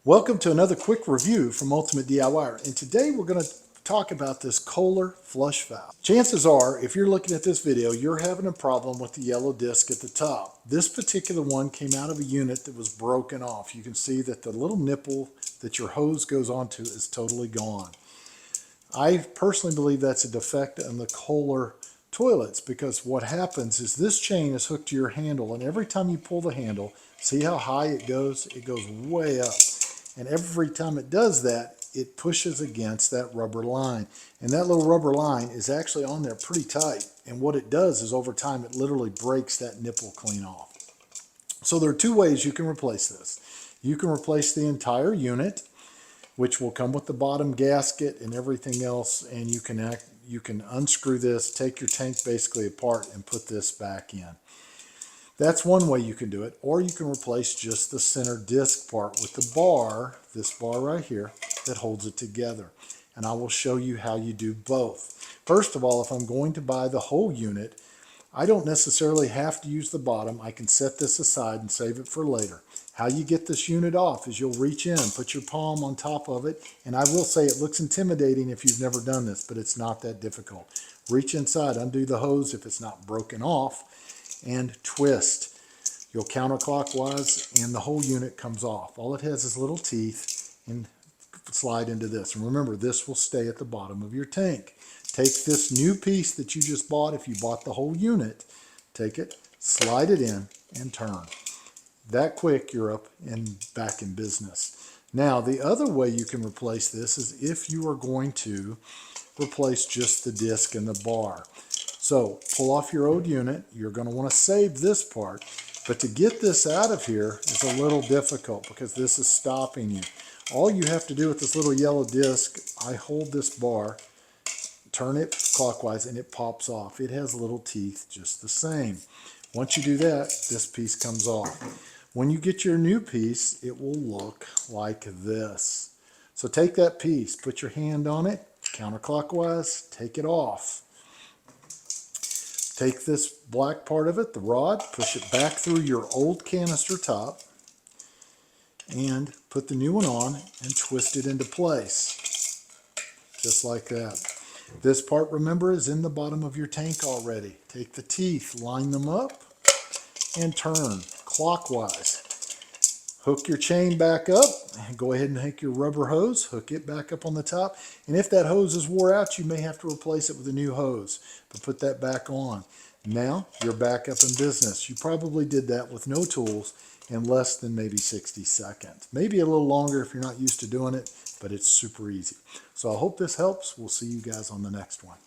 Welcome to another quick review from Ultimate DIYer, and today we're going to talk about this Kohler flush valve. Chances are, if you're looking at this video, you're having a problem with the yellow disc at the top. This particular one came out of a unit that was broken off. You can see that the little nipple that your hose goes onto is totally gone. I personally believe that's a defect in the Kohler toilets, because what happens is this chain is hooked to your handle, and every time you pull the handle, see how high it goes? It goes way up. And every time it does that, it pushes against that rubber line. And that little rubber line is actually on there pretty tight. And what it does is over time, it literally breaks that nipple clean off. So there are two ways you can replace this. You can replace the entire unit, which will come with the bottom gasket and everything else. And you can unscrew this, take your tank basically apart, and put this back in. That's one way you can do it, or you can replace just the center disc part with the bar, this bar right here, that holds it together. And I will show you how you do both. First of all, if I'm going to buy the whole unit, I don't necessarily have to use the bottom. I can set this aside and save it for later. How you get this unit off is you'll reach in, put your palm on top of it, and I will say it looks intimidating if you've never done this, but it's not that difficult. Reach inside, undo the hose if it's not broken off, and twist. You'll counterclockwise and the whole unit comes off. All it has is little teeth, and slide into this. And remember, this will stay at the bottom of your tank. Take this new piece that you just bought, if you bought the whole unit, take it, slide it in, and turn. That quick, you're up and back in business. Now, the other way you can replace this is if you are going to replace just the disc and the bar. So pull off your old unit. You're going to want to save this part, but to get this out of here is a little difficult because this is stopping you. All you have to do with this little yellow disc, I hold this bar, turn it clockwise, and it pops off. It has little teeth just the same. Once you do that, this piece comes off. When you get your new piece, it will look like this. So take that piece, put your hand on it, counterclockwise, take it off. Take this black part of it, the rod, push it back through your old canister top, and put the new one on and twist it into place. Just like that. This part, remember, is in the bottom of your tank already. Take the teeth, line them up, and turn clockwise. Hook your chain back up, and go ahead and take your rubber hose, hook it back up on the top. And if that hose is wore out, you may have to replace it with a new hose, but put that back on. Now you're back up in business. You probably did that with no tools in less than maybe 60 seconds. Maybe a little longer if you're not used to doing it, but it's super easy. So I hope this helps. We'll see you guys on the next one.